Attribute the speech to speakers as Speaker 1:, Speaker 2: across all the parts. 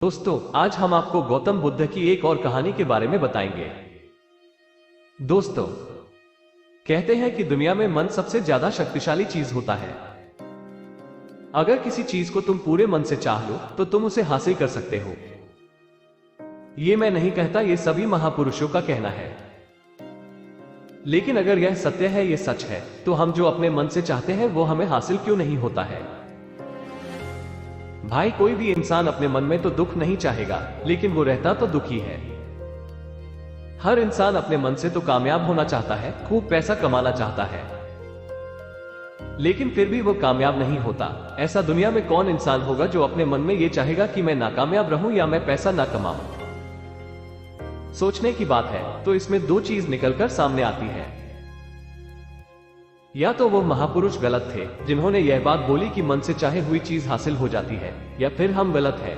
Speaker 1: दोस्तों, आज हम आपको गौतम बुद्ध की एक और कहानी के बारे में बताएंगे। दोस्तों, कहते हैं कि दुनिया में मन सबसे ज्यादा शक्तिशाली चीज होता है। अगर किसी चीज को तुम पूरे मन से चाह लो तो तुम उसे हासिल कर सकते हो। ये मैं नहीं कहता, ये सभी महापुरुषों का कहना है। लेकिन अगर यह सत्य है, ये सच है, तो हम जो अपने मन से चाहते हैं वो हमें हासिल क्यों नहीं होता है? भाई, कोई भी इंसान अपने मन में तो दुख नहीं चाहेगा, लेकिन वो रहता तो दुखी है। हर इंसान अपने मन से तो कामयाब होना चाहता है, खूब पैसा कमाना चाहता है, लेकिन फिर भी वो कामयाब नहीं होता। ऐसा दुनिया में कौन इंसान होगा जो अपने मन में ये चाहेगा कि मैं नाकामयाब रहूं या मैं पैसा ना कमाऊं? सोचने की बात है। तो इसमें दो चीज निकलकर सामने आती है। या तो वो महापुरुष गलत थे जिन्होंने यह बात बोली कि मन से चाहे हुई चीज हासिल हो जाती है, या फिर हम गलत हैं।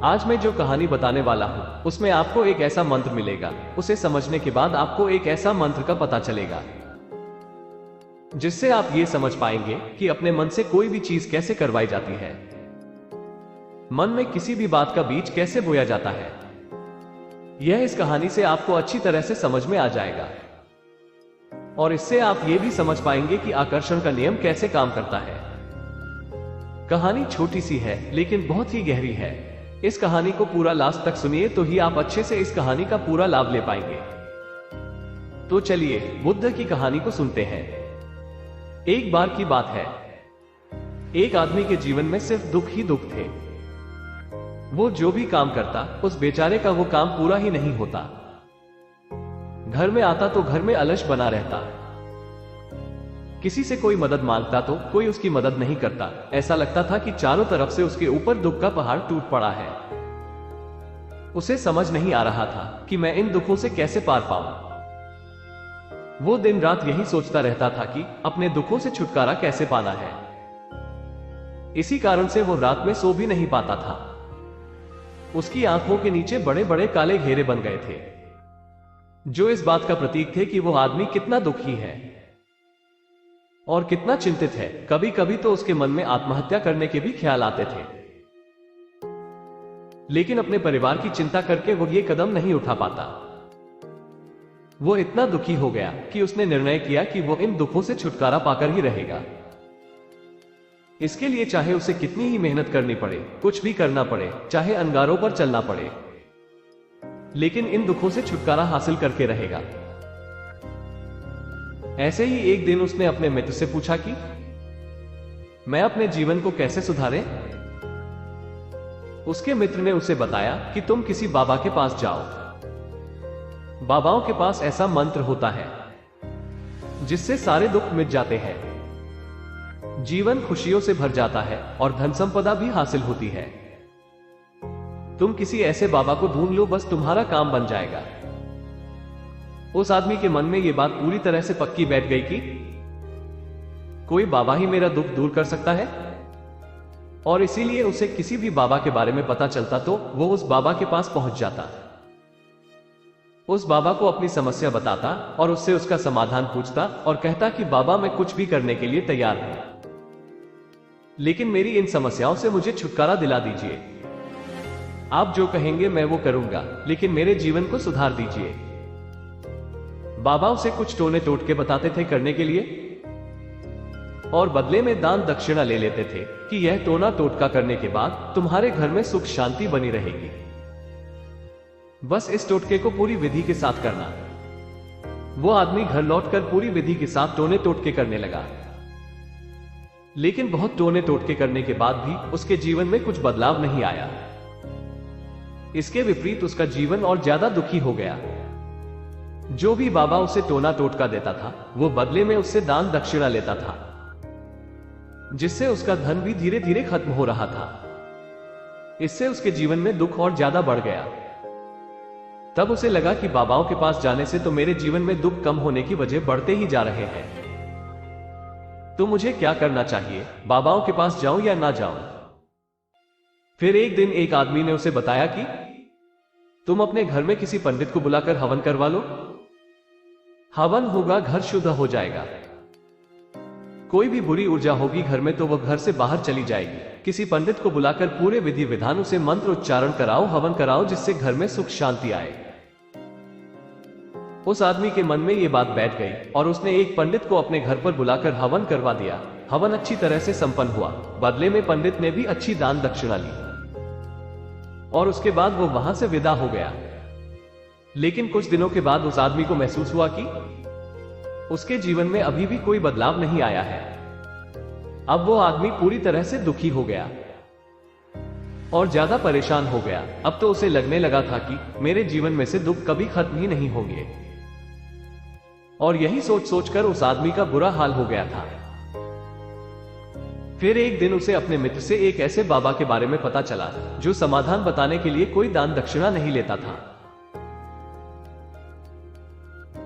Speaker 1: आज मैं जो कहानी बताने वाला हूं उसमें आपको एक ऐसा मंत्र मिलेगा। उसे समझने के बाद आपको एक ऐसा मंत्र का पता चलेगा जिससे आप ये समझ पाएंगे कि अपने मन से कोई भी चीज कैसे करवाई जाती है। मन में किसी भी बात का बीज कैसे बोया जाता है, यह इस कहानी से आपको अच्छी तरह से समझ में आ जाएगा। और इससे आप ये भी समझ पाएंगे कि आकर्षण का नियम कैसे काम करता है। कहानी छोटी सी है लेकिन बहुत ही गहरी है। इस कहानी को पूरा लास्ट तक सुनिए तो ही आप अच्छे से इस कहानी का पूरा लाभ ले पाएंगे। तो चलिए बुद्ध की कहानी को सुनते हैं। एक बार की बात है, एक आदमी के जीवन में सिर्फ दुख ही दुख थे। वो जो भी काम करता उस बेचारे का वो काम पूरा ही नहीं होता। घर में आता तो घर में अलश बना रहता, किसी से कोई मदद मांगता तो कोई उसकी मदद नहीं करता। ऐसा लगता था कि चारों तरफ से उसके ऊपर दुख का पहाड़ टूट पड़ा है। उसे समझ नहीं आ रहा था कि मैं इन दुखों से कैसे पार पाऊं। वो दिन रात यही सोचता रहता था कि अपने दुखों से छुटकारा कैसे पाना है। इसी कारण से वो रात में सो भी नहीं पाता था। उसकी आंखों के नीचे बड़े बड़े काले घेरे बन गए थे, जो इस बात का प्रतीक थे कि वो आदमी कितना दुखी है और कितना चिंतित है। कभी कभी तो उसके मन में आत्महत्या करने के भी ख्याल आते थे, लेकिन अपने परिवार की चिंता करके वो ये कदम नहीं उठा पाता। वो इतना दुखी हो गया कि उसने निर्णय किया कि वो इन दुखों से छुटकारा पाकर ही रहेगा। इसके लिए चाहे उसे कितनी ही मेहनत करनी पड़े, कुछ भी करना पड़े, चाहे अंगारों पर चलना पड़े, लेकिन इन दुखों से छुटकारा हासिल करके रहेगा। ऐसे ही एक दिन उसने अपने मित्र से पूछा कि मैं अपने जीवन को कैसे सुधारें? उसके मित्र ने उसे बताया कि तुम किसी बाबा के पास जाओ। बाबाओं के पास ऐसा मंत्र होता है जिससे सारे दुख मिट जाते हैं, जीवन खुशियों से भर जाता है और धन संपदा भी हासिल होती है। तुम किसी ऐसे बाबा को ढूंढ लो, बस तुम्हारा काम बन जाएगा। उस आदमी के मन में यह बात पूरी तरह से पक्की बैठ गई कि कोई बाबा ही मेरा दुख दूर कर सकता है, और इसीलिए उसे किसी भी बाबा के बारे में पता चलता तो वो उस बाबा के पास पहुंच जाता, उस बाबा को अपनी समस्या बताता और उससे उसका समाधान पूछता और कहता कि बाबा, मैं कुछ भी करने के लिए तैयार हूं, लेकिन मेरी इन समस्याओं से मुझे छुटकारा दिला दीजिए। आप जो कहेंगे मैं वो करूंगा, लेकिन मेरे जीवन को सुधार दीजिए। बाबा उसे कुछ टोने टोटके बताते थे करने के लिए, और बदले में दान दक्षिणा ले लेते थे कि यह टोना टोटका करने के बाद तुम्हारे घर में सुख शांति बनी रहेगी। बस इस टोटके को पूरी विधि के साथ करना। वो आदमी घर लौटकर पूरी विधि के साथ टोने टोटके करने लगा, लेकिन बहुत टोने टोटके करने के बाद भी उसके जीवन में कुछ बदलाव नहीं आया। इसके विपरीत उसका जीवन और ज्यादा दुखी हो गया। जो भी बाबा उसे टोना टोटका देता था वो बदले में उससे दान दक्षिणा लेता था, जिससे उसका धन भी धीरे धीरे खत्म हो रहा था। इससे उसके जीवन में दुख और ज्यादा बढ़ गया। तब उसे लगा कि बाबाओं के पास जाने से तो मेरे जीवन में दुख कम होने की वजह बढ़ते ही जा रहे हैं। तो मुझे क्या करना चाहिए? बाबाओं के पास जाऊं या ना जाऊं? फिर एक दिन एक आदमी ने उसे बताया कि तुम अपने घर में किसी पंडित को बुलाकर हवन करवा लो। हवन होगा, घर शुद्ध हो जाएगा। कोई भी बुरी ऊर्जा होगी घर में तो वह घर से बाहर चली जाएगी। किसी पंडित को बुलाकर पूरे विधि विधानों से मंत्र उच्चारण कराओ, हवन कराओ, जिससे घर में सुख शांति आए। उस आदमी के मन में ये बात बैठ गई और उसने एक पंडित को अपने घर पर बुलाकर हवन करवा दिया। हवन अच्छी तरह से संपन्न हुआ। बदले में पंडित ने भी अच्छी दान दक्षिणा ली और उसके बाद वो वहां से विदा हो गया। लेकिन कुछ दिनों के बाद उस आदमी को महसूस हुआ कि उसके जीवन में अभी भी कोई बदलाव नहीं आया है। अब वो आदमी पूरी तरह से दुखी हो गया और ज्यादा परेशान हो गया। अब तो उसे लगने लगा था कि मेरे जीवन में से दुख कभी खत्म ही नहीं होंगे, और यही सोच सोचकर उस आदमी का बुरा हाल हो गया था। फिर एक दिन उसे अपने मित्र से एक ऐसे बाबा के बारे में पता चला जो समाधान बताने के लिए कोई दान दक्षिणा नहीं लेता था।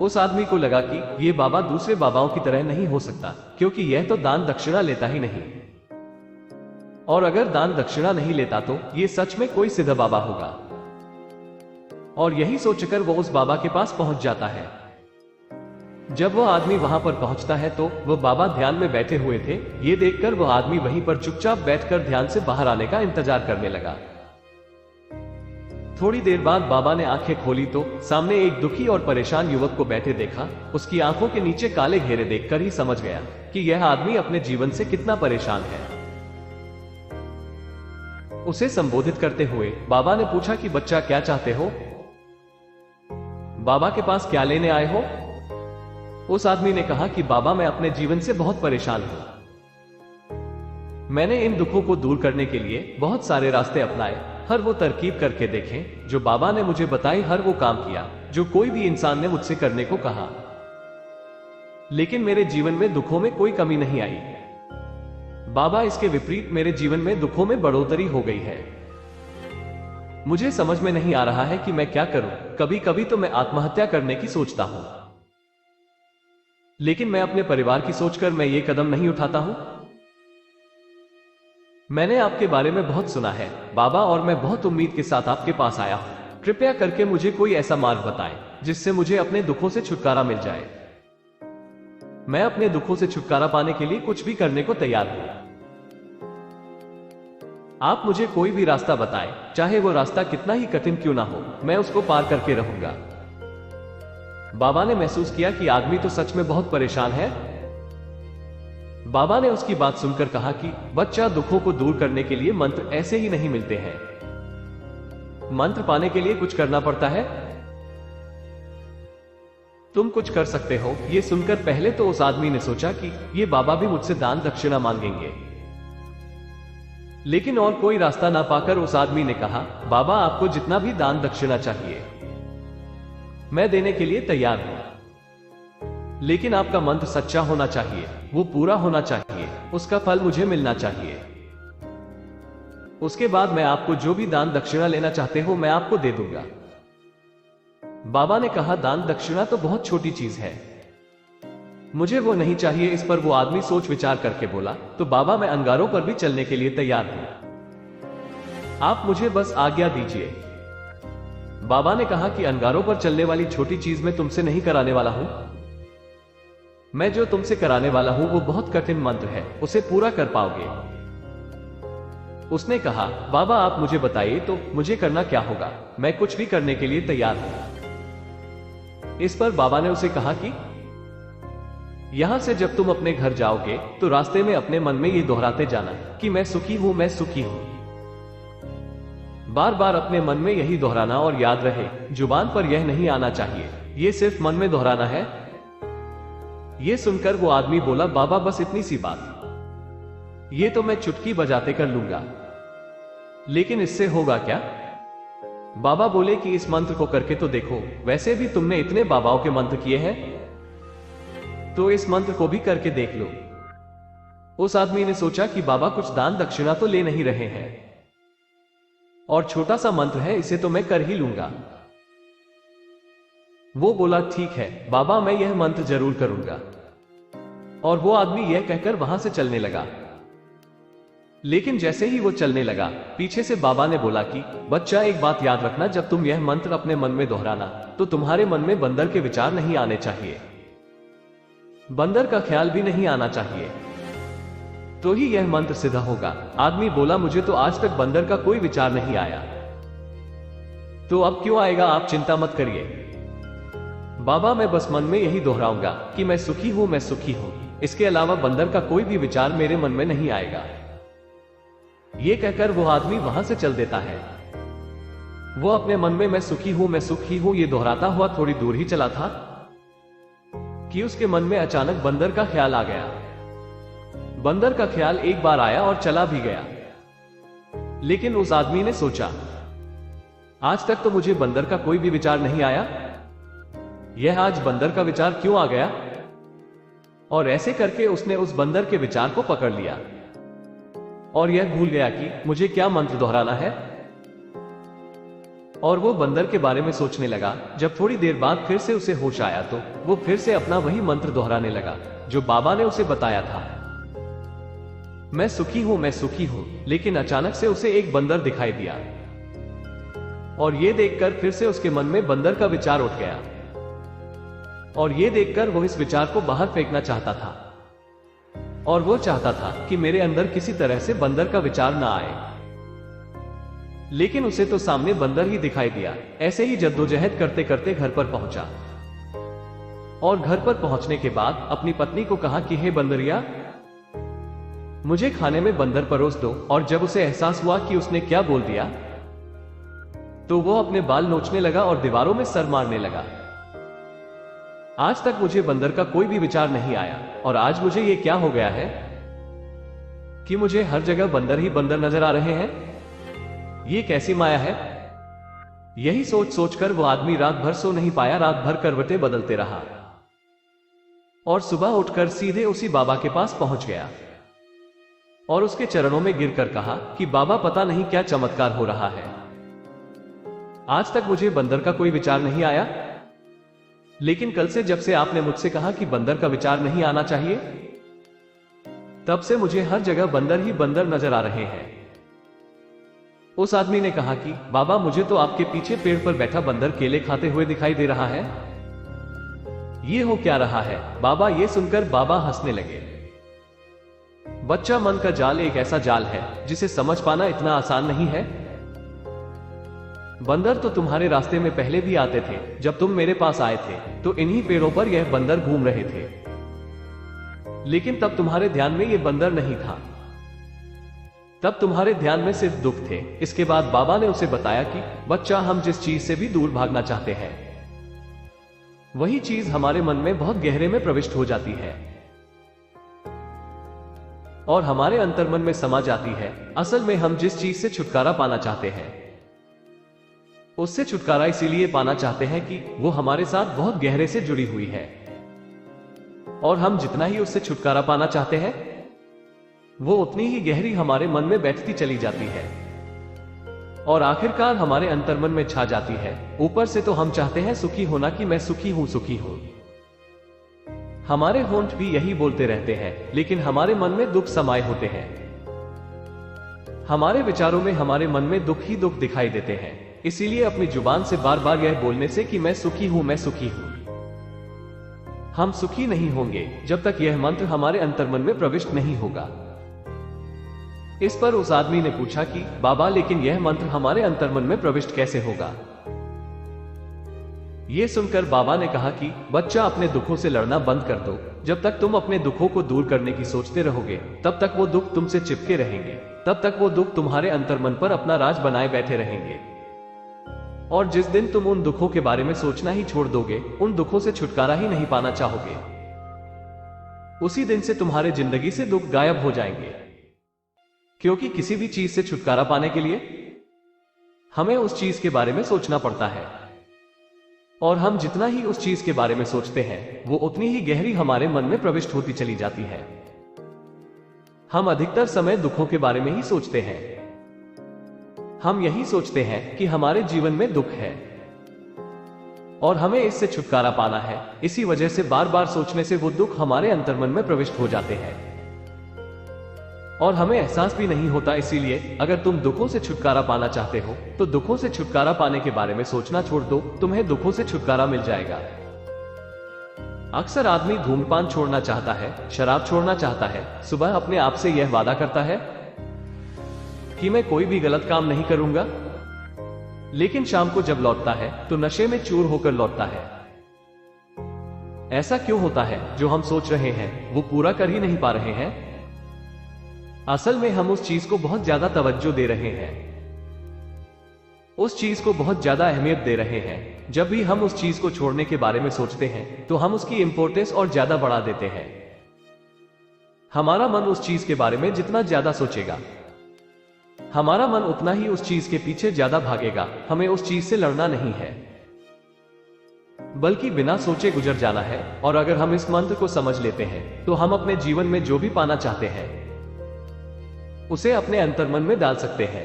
Speaker 1: उस आदमी को लगा कि यह बाबा दूसरे बाबाओं की तरह नहीं हो सकता, क्योंकि यह तो दान दक्षिणा लेता ही नहीं, और अगर दान दक्षिणा नहीं लेता तो यह सच में कोई सिद्ध बाबा होगा। और यही सोचकर वो उस बाबा के पास पहुंच जाता है। जब वह आदमी वहां पर पहुंचता है तो वह बाबा ध्यान में बैठे हुए थे। ये देखकर वह आदमी वहीं पर चुपचाप बैठकर ध्यान से बाहर आने का इंतजार करने लगा। थोड़ी देर बाद बाबा ने आंखें खोली तो सामने एक दुखी और परेशान युवक को बैठे देखा। उसकी आंखों के नीचे काले घेरे देखकर ही समझ गया कि यह आदमी अपने जीवन से कितना परेशान है। उसे संबोधित करते हुए बाबा ने पूछा कि बच्चा, क्या चाहते हो? बाबा के पास क्या लेने आए हो? उस आदमी ने कहा कि बाबा, मैं अपने जीवन से बहुत परेशान हूं। मैंने इन दुखों को दूर करने के लिए बहुत सारे रास्ते अपनाए, हर वो तरकीब करके देखें जो बाबा ने मुझे बताई, हर वो काम किया जो कोई भी इंसान ने मुझसे करने को कहा, लेकिन मेरे जीवन में दुखों में कोई कमी नहीं आई। बाबा, इसके विपरीत मेरे जीवन में दुखों में बढ़ोतरी हो गई है। मुझे समझ में नहीं आ रहा है कि मैं क्या करूं। कभी कभी तो मैं आत्महत्या करने की सोचता हूं, लेकिन मैं अपने परिवार की सोचकर मैं ये कदम नहीं उठाता हूं। मैंने आपके बारे में बहुत सुना है बाबा, और मैं बहुत उम्मीद के साथ आपके पास आया हूं। कृपया करके मुझे कोई ऐसा मार्ग बताएं जिससे मुझे अपने दुखों से छुटकारा मिल जाए। मैं अपने दुखों से छुटकारा पाने के लिए कुछ भी करने को तैयार हूं। आप मुझे कोई भी रास्ता बताएं, चाहे वो रास्ता कितना ही कठिन क्यों ना हो, मैं उसको पार करके रहूंगा। बाबा ने महसूस किया कि आदमी तो सच में बहुत परेशान है। बाबा ने उसकी बात सुनकर कहा कि बच्चा, दुखों को दूर करने के लिए मंत्र ऐसे ही नहीं मिलते हैं। मंत्र पाने के लिए कुछ करना पड़ता है। तुम कुछ कर सकते हो। यह सुनकर पहले तो उस आदमी ने सोचा कि ये बाबा भी मुझसे दान दक्षिणा मांगेंगे, लेकिन और कोई रास्ता ना पाकर उस आदमी ने कहा, बाबा, आपको जितना भी दान दक्षिणा चाहिए मैं देने के लिए तैयार हूं, लेकिन आपका मंत्र सच्चा होना चाहिए, वो पूरा होना चाहिए, उसका फल मुझे मिलना चाहिए। उसके बाद मैं आपको जो भी दान दक्षिणा लेना चाहते हो मैं आपको दे दूंगा। बाबा ने कहा, दान दक्षिणा तो बहुत छोटी चीज है, मुझे वो नहीं चाहिए। इस पर वो आदमी सोच विचार करके बोला, तो बाबा, मैं अंगारों पर भी चलने के लिए तैयार हूं, आप मुझे बस आज्ञा दीजिए। बाबा ने कहा कि अंगारों पर चलने वाली छोटी चीज मैं तुमसे नहीं कराने वाला हूं। मैं जो तुमसे कराने वाला हूं वो बहुत कठिन मंत्र है, उसे पूरा कर पाओगे? उसने कहा, बाबा, आप मुझे बताइए तो मुझे करना क्या होगा, मैं कुछ भी करने के लिए तैयार हूं। इस पर बाबा ने उसे कहा कि यहां से जब तुम अपने घर जाओगे तो रास्ते में अपने मन में ये दोहराते जाना कि मैं सुखी हूं, मैं सुखी हूं। बार बार अपने मन में यही दोहराना, और याद रहे जुबान पर यह नहीं आना चाहिए, यह सिर्फ मन में दोहराना है। यह सुनकर वो आदमी बोला, बाबा, बस इतनी सी बात, ये तो मैं चुटकी बजाते कर लूंगा, लेकिन इससे होगा क्या? बाबा बोले कि इस मंत्र को करके तो देखो, वैसे भी तुमने इतने बाबाओं के मंत्र किए हैं, तो इस मंत्र को भी करके देख लो। उस आदमी ने सोचा कि बाबा कुछ दान दक्षिणा तो ले नहीं रहे हैं, और छोटा सा मंत्र है, इसे तो मैं कर ही लूंगा। वो बोला, ठीक है बाबा, मैं यह मंत्र जरूर करूंगा। और वो आदमी यह कहकर वहां से चलने लगा। लेकिन जैसे ही वो चलने लगा, पीछे से बाबा ने बोला कि बच्चा, एक बात याद रखना, जब तुम यह मंत्र अपने मन में दोहराना तो तुम्हारे मन में बंदर के विचार नहीं आने चाहिए, बंदर का ख्याल भी नहीं आना चाहिए। तो ही यह मंत्र सिद्ध होगा। आदमी बोला, मुझे तो आज तक बंदर का कोई विचार नहीं आया। तो अब क्यों आएगा, आप चिंता मत करिए बाबा, मैं बस मन में यही दोहराऊंगा कि मैं सुखी हूं, मैं सुखी हूं। इसके अलावा बंदर का कोई भी विचार मेरे मन में नहीं आएगा। ये कहकर वो आदमी वहां से चल देता है। वो अपने मन में मैं सुखी हूं, मैं सुखी हूं ये दोहराता हुआ थोड़ी दूर ही चला था कि उसके मन में अचानक बंदर का ख्याल आ गया। बंदर का ख्याल एक बार आया और चला भी गया। लेकिन उस आदमी ने सोचा, आज तक तो मुझे बंदर का कोई भी विचार नहीं आया, यह आज बंदर का विचार क्यों आ गया? और ऐसे करके उसने उस बंदर के विचार को पकड़ लिया और यह भूल गया कि मुझे क्या मंत्र दोहराना है। और वो बंदर के बारे में सोचने लगा। जब थोड़ी देर बाद फिर से उसे होश आया तो वो फिर से अपना वही मंत्र दोहराने लगा जो बाबा ने उसे बताया था, मैं सुखी हूं, मैं सुखी हूं। लेकिन अचानक से उसे एक बंदर दिखाई दिया और यह देखकर फिर से उसके मन में बंदर का विचार उठ गया और यह देखकर वो इस विचार को बाहर फेंकना चाहता था और वो चाहता था कि मेरे अंदर किसी तरह से बंदर का विचार ना आए। लेकिन उसे तो सामने बंदर ही दिखाई दिया। ऐसे ही जद्दोजहद करते करते घर पर पहुंचा और घर पर पहुंचने के बाद अपनी पत्नी को कहा कि हे बंदरिया, मुझे खाने में बंदर परोस दो। और जब उसे एहसास हुआ कि उसने क्या बोल दिया तो वो अपने बाल नोचने लगा और दीवारों में सर मारने लगा। आज तक मुझे बंदर का कोई भी विचार नहीं आया और आज मुझे ये क्या हो गया है कि मुझे हर जगह बंदर ही बंदर नजर आ रहे हैं। ये कैसी माया है? यही सोच सोचकर वो आदमी रात भर सो नहीं पाया, रात भर करवटें बदलते रहा और सुबह उठकर सीधे उसी बाबा के पास पहुंच गया और उसके चरणों में गिरकर कहा कि बाबा, पता नहीं क्या चमत्कार हो रहा है, आज तक मुझे बंदर का कोई विचार नहीं आया, लेकिन कल से जब से आपने मुझसे कहा कि बंदर का विचार नहीं आना चाहिए, तब से मुझे हर जगह बंदर ही बंदर नजर आ रहे हैं। उस आदमी ने कहा कि बाबा, मुझे तो आपके पीछे पेड़ पर बैठा बंदर केले खाते हुए दिखाई दे रहा है, ये हो क्या रहा है? बाबा ये सुनकर बाबा हंसने लगे। बच्चा, मन का जाल एक ऐसा जाल है जिसे समझ पाना इतना आसान नहीं है। बंदर तो तुम्हारे रास्ते में पहले भी आते थे। जब तुम मेरे पास आए थे तो इन्हीं पेड़ों पर यह बंदर घूम रहे थे, लेकिन तब तुम्हारे ध्यान में यह बंदर नहीं था, तब तुम्हारे ध्यान में सिर्फ दुख थे। इसके बाद बाबा ने उसे बताया कि बच्चा, हम जिस चीज से भी दूर भागना चाहते हैं वही चीज हमारे मन में बहुत गहरे में प्रविष्ट हो जाती है और हमारे अंतर्मन में समा जाती है। असल में हम जिस चीज से छुटकारा पाना चाहते हैं उससे छुटकारा इसीलिए पाना चाहते हैं कि वो हमारे साथ बहुत गहरे से जुड़ी हुई है और हम जितना ही उससे छुटकारा पाना चाहते हैं वो उतनी ही गहरी हमारे मन में बैठती चली जाती है और आखिरकार हमारे अंतर्मन में छा जाती है। ऊपर से तो हम चाहते हैं सुखी होना कि मैं सुखी हूं, सुखी हूं। हमारे होंठ भी यही बोलते रहते हैं, लेकिन हमारे मन में दुख समाये होते हैं। हमारे विचारों में हमारे मन में दुख ही दुख दिखाई देते हैं। इसीलिए अपनी जुबान से बार बार यह बोलने से कि मैं सुखी हूं, मैं सुखी हूं, हम सुखी नहीं होंगे जब तक यह मंत्र हमारे अंतर्मन में प्रविष्ट नहीं होगा। इस पर उस आदमी ने पूछा कि बाबा, लेकिन यह मंत्र हमारे अंतर्मन में प्रविष्ट कैसे होगा? यह सुनकर बाबा ने कहा कि बच्चा, अपने दुखों से लड़ना बंद कर दो। जब तक तुम अपने दुखों को दूर करने की सोचते रहोगे तब तक वो दुख तुमसे चिपके रहेंगे, तब तक वो दुख तुम्हारे अंतर्मन पर अपना राज बनाए बैठे रहेंगे। और जिस दिन तुम उन दुखों के बारे में सोचना ही छोड़ दोगे, उन दुखों से छुटकारा ही नहीं पाना चाहोगे, उसी दिन से तुम्हारे जिंदगी से दुख गायब हो जाएंगे। क्योंकि किसी भी चीज से छुटकारा पाने के लिए हमें उस चीज के बारे में सोचना पड़ता है और हम जितना ही उस चीज के बारे में सोचते हैं वो उतनी ही गहरी हमारे मन में प्रविष्ट होती चली जाती है। हम अधिकतर समय दुखों के बारे में ही सोचते हैं। हम यही सोचते हैं कि हमारे जीवन में दुख है और हमें इससे छुटकारा पाना है। इसी वजह से बार बार सोचने से वो दुख हमारे अंतर्मन में प्रविष्ट हो जाते हैं और हमें एहसास भी नहीं होता। इसीलिए अगर तुम दुखों से छुटकारा पाना चाहते हो तो दुखों से छुटकारा पाने के बारे में सोचना छोड़ दो, तुम्हें दुखों से छुटकारा मिल जाएगा। अक्सर आदमी धूम्रपान छोड़ना चाहता है, शराब छोड़ना चाहता है, सुबह अपने आप से यह वादा करता है कि मैं कोई भी गलत काम नहीं करूंगा, लेकिन शाम को जब लौटता है तो नशे में चूर होकर लौटता है। ऐसा क्यों होता है? जो हम सोच रहे हैं वो पूरा कर ही नहीं पा रहे हैं। असल में हम उस चीज को बहुत ज्यादा तवज्जो दे रहे हैं, उस चीज को बहुत ज्यादा अहमियत दे रहे हैं। जब भी हम उस चीज को छोड़ने के बारे में सोचते हैं तो हम उसकी इंपॉर्टेंस और ज्यादा बढ़ा देते हैं। हमारा मन उस चीज के बारे में जितना ज्यादा सोचेगा, हमारा मन उतना ही उस चीज के पीछे ज्यादा भागेगा। हमें उस चीज से लड़ना नहीं है, बल्कि बिना सोचे गुजर जाना है। और अगर हम इस मंत्र को समझ लेते हैं तो हम अपने जीवन में जो भी पाना चाहते हैं उसे अपने अंतर्मन में डाल सकते हैं।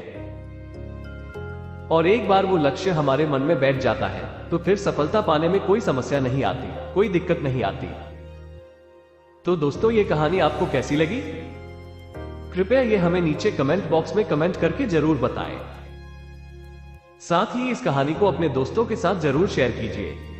Speaker 1: और एक बार वो लक्ष्य हमारे मन में बैठ जाता है तो फिर सफलता पाने में कोई समस्या नहीं आती, कोई दिक्कत नहीं आती। तो दोस्तों, ये कहानी आपको कैसी लगी? कृपया ये हमें नीचे कमेंट बॉक्स में कमेंट करके जरूर बताएं। साथ ही इस कहानी को अपने दोस्तों के साथ जरूर शेयर कीजिए।